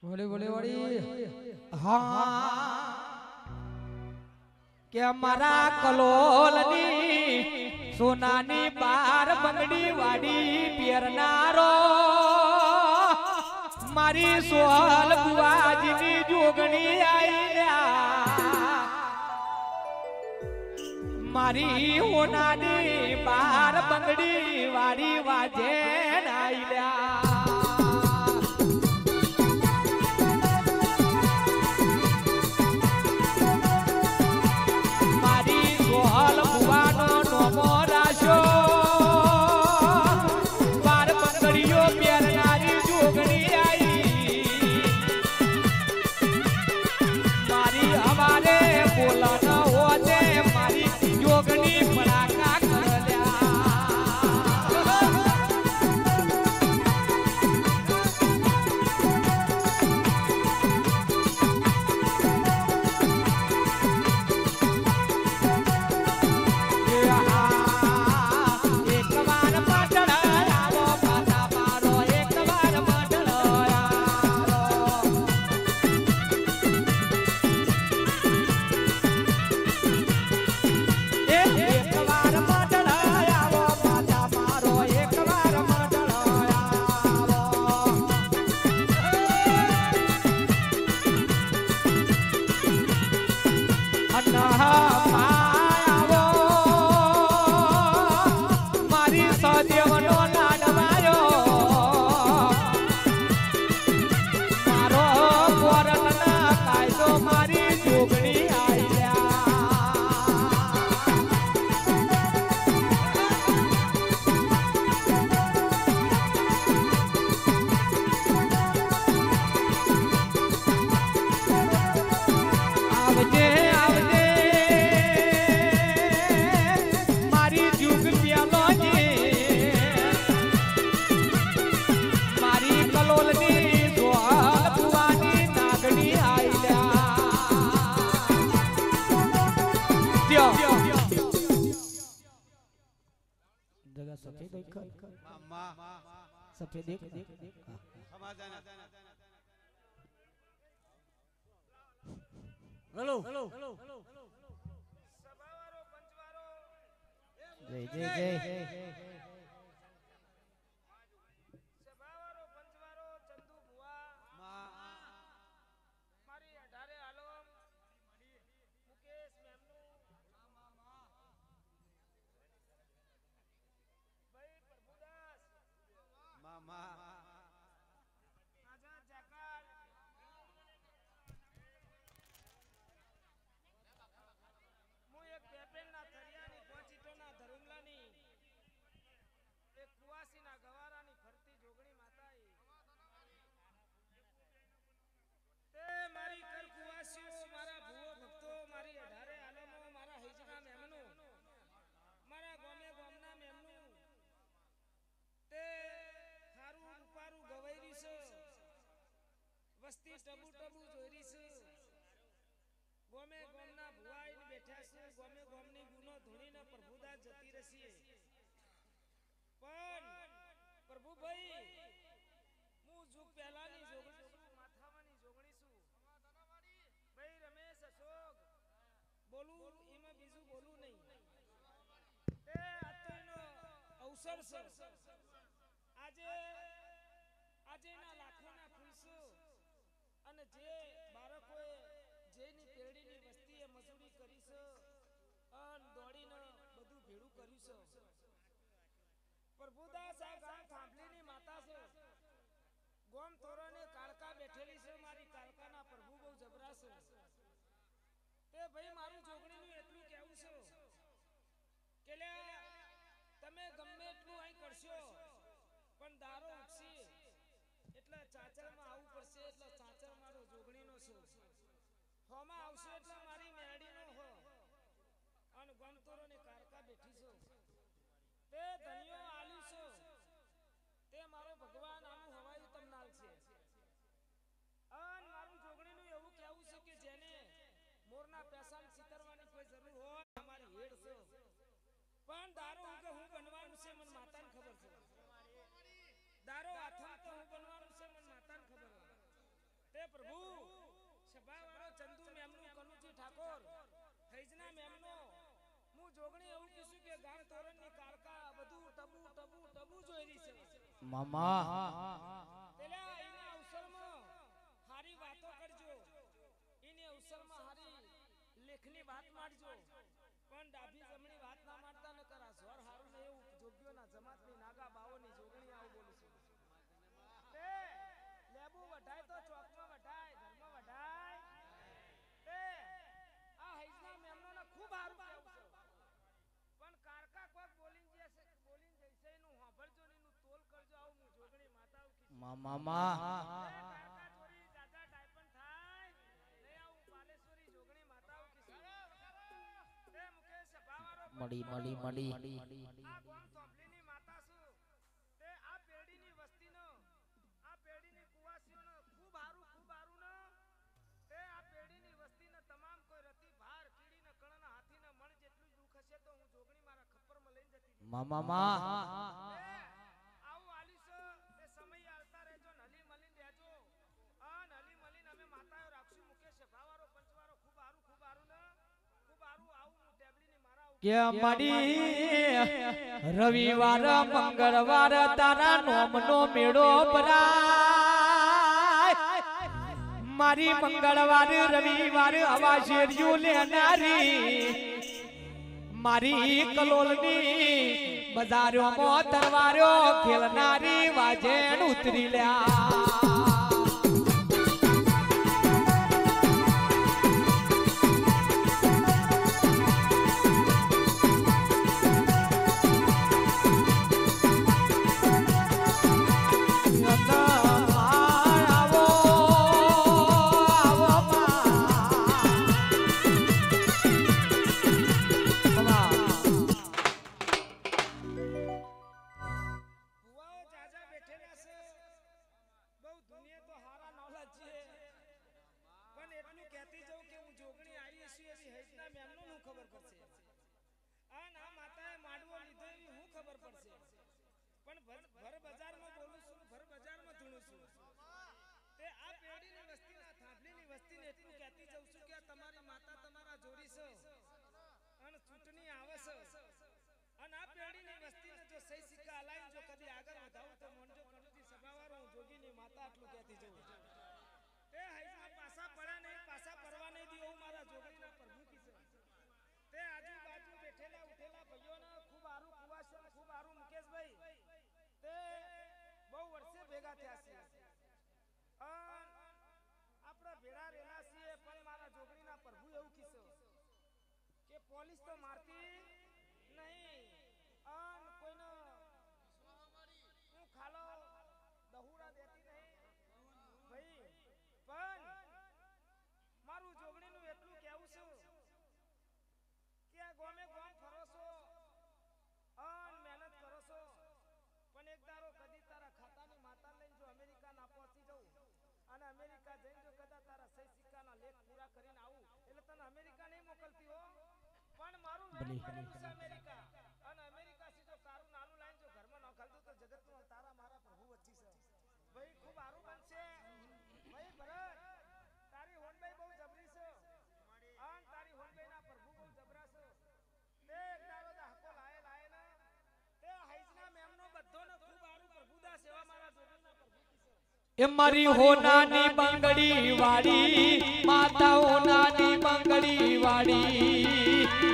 બોલે બોલે વાળી હા કે અમારા કલોલની સોનાની બાર બંગડી વાડી પહેરનારો મારી સોહલ બુવાજીની જોગણી આઈયા મારી હોનાની બાર બંગડી વાડી વાજે આઈયા सफेद एक हेलो जय जय जय વસ્તી ટબુ ટબુ જોરી છે ગોમે ગોમના ભુવાઈને બેઠા છે ગોમે ગોમની ગુનો ધૂણીને પ્રભુદાસ જતી રસીએ પણ પ્રભુભાઈ હું જુગ પહેલાની જોગણી છું માથાવાની જોગણી છું ભાઈ રમેશ અશોક બોલું એમાં બીજું બોલું નહીં તે આતનો અવસર છે આજે આજેના લાખોના ફૂલસો અને જે બાળકોએ જેની પેઢીની વસ્તીએ મજૂરી કરી છે અન દોડીને બધું ભેડું કર્યું છે પ્રભુદાસ આ ગામ થાંભલીની માતા છે ગોમ તોરણે કાળકા બેઠેલી છે મારી કાળકાના પ્રભુ બહુ જબરા છે તે ભાઈ મારું જોગણીનું એટલું કહેવું છે કે લે તમે ગમે એટલું અહીં કરશો પણ દારો ઉઠશે એટલે ચાચરમાં આવવું પડશે એટલે ચાચર મારો જોગણીનો છે હોમાં આવશે એટલે મારી મેડીનો હો અને ગમતોરોને કારકા બેઠી છો તે ધનિયો આલ્યું છે તે મારો ભગવાન આનું હવાયું તમનાલ છે અન મારું જોગણીનું એવું કહેવું છે કે જેને મોરના પેશાબ ચિતરવાની કોઈ જરૂર હોય અમારી હેડ છે પણ દારો કે હું બનવાનું છે મને માતાને ખબર છે દારો હાથમાં તો હું બનવાનું છે મને માતાને ખબર છે જોગણી એવું કીધું કે ગામ તોરણની કાળકા બધું ટબુ ટબુ ટબુ જોઈ રહી છે મામા પેલા એના અવસરમાં હારી વાતો કરજો એને અવસરમાં હારી લેખની વાત મારજો પણ ડાભી જમણી વાત ના મારતા ન કરા જોર હારું ને એવું જોગ્યોના જમાતની નાગા બાવોની જોગણી આવું બોલું છું તે લેબુ વઢાય તો ચોકમાં વઢાય ઘરમાં વઢાય તે આ હૈસના મેમનોને ખૂબ હારું કેવું છે પણ કારકા કોક બોલીને જશે એનું હોંભળજો ને એનું તોલ કરજો આવું હું જોગણી માતાઓ કીધું મામા કારકા ચોરી દાદા ડાયપન થાય લે આવું પાલેશ્વરી જોગણી માતાઓ કીધું તે મુકેશ સભાવાળો મળી આ ગોમ સોંપલીની માતા છું તે આ પેઢીની વસ્તીનો આ પેઢીની કુવાસીઓનો ખૂબ હારું ને તે આ પેઢીની વસ્તીને તમામ કોઈ રતી ભાર કીડીને કણના હાથીને મણ જેટલું દુખ હશે તો હું જોગણી મારા ખપ્પરમાં લઈને જતી રહી મામા આવું આલી છે તે સમય આવતા રહેજો નલી મલીન રહેજો અન હલી મલીન અમે માતાઓ રાખશું મુકેશ ભાવારો પંચવારો ખૂબ હારું ને ખૂબ હારું આવું હું ટેબલીની મારા કે મડી રવિવાર મંગળવાર તારા નોમનો મેળો ભરાય મારી મંગળવાર રવિવાર આવા શેરિયું લેનારી મારી કલોલની બજારોમાં તરવારો ખેલનારી વાજેણ ઉતરી લ્યા પોલીસ તો મારતી નહીં અન કોઈનો હું ખાલો દહુડા દેતી નહીં ભાઈ પણ મારું જોગણીનું એટલું કહેવું છું કે આ ગોમે ગોમ ફરો છો અન મહેનત કરો છો પણ એક દારો કદી તારા ખાતાની માતા લઈને જો અમેરિકા ના પહોંચી જવું અને અમેરિકા જઈને જો કદા તારા સહી સિક્કાના લેખ પૂરા કરીને આવું એટલે તને અમેરિકા નહીં મોકલતી હો પણ મારું વેણ પડેલું છે અમેરિકા અને અમેરિકા થી જો તારું નાનું લાઈન જો ઘરમાં ન ખાલતું તો જગતનો તારા મારા પ્રભુ વચ્ચે છે ભાઈ ખૂબ સારું બનશે ભાઈ ભરત તારી હોનભાઈ બહુ જબરી છે અન તારી હોનભાઈ ના પ્રભુ બહુ જબરા છે તે તારો દાહકો લાય ના તે હૈજના મેમનો બધોનો ખૂબ સારું પ્રભુદા સેવા મારા જોગણના પ્રભુ એ મારી હોનાની બંગડી વાળી માતા હોનાની બંગડી વાળી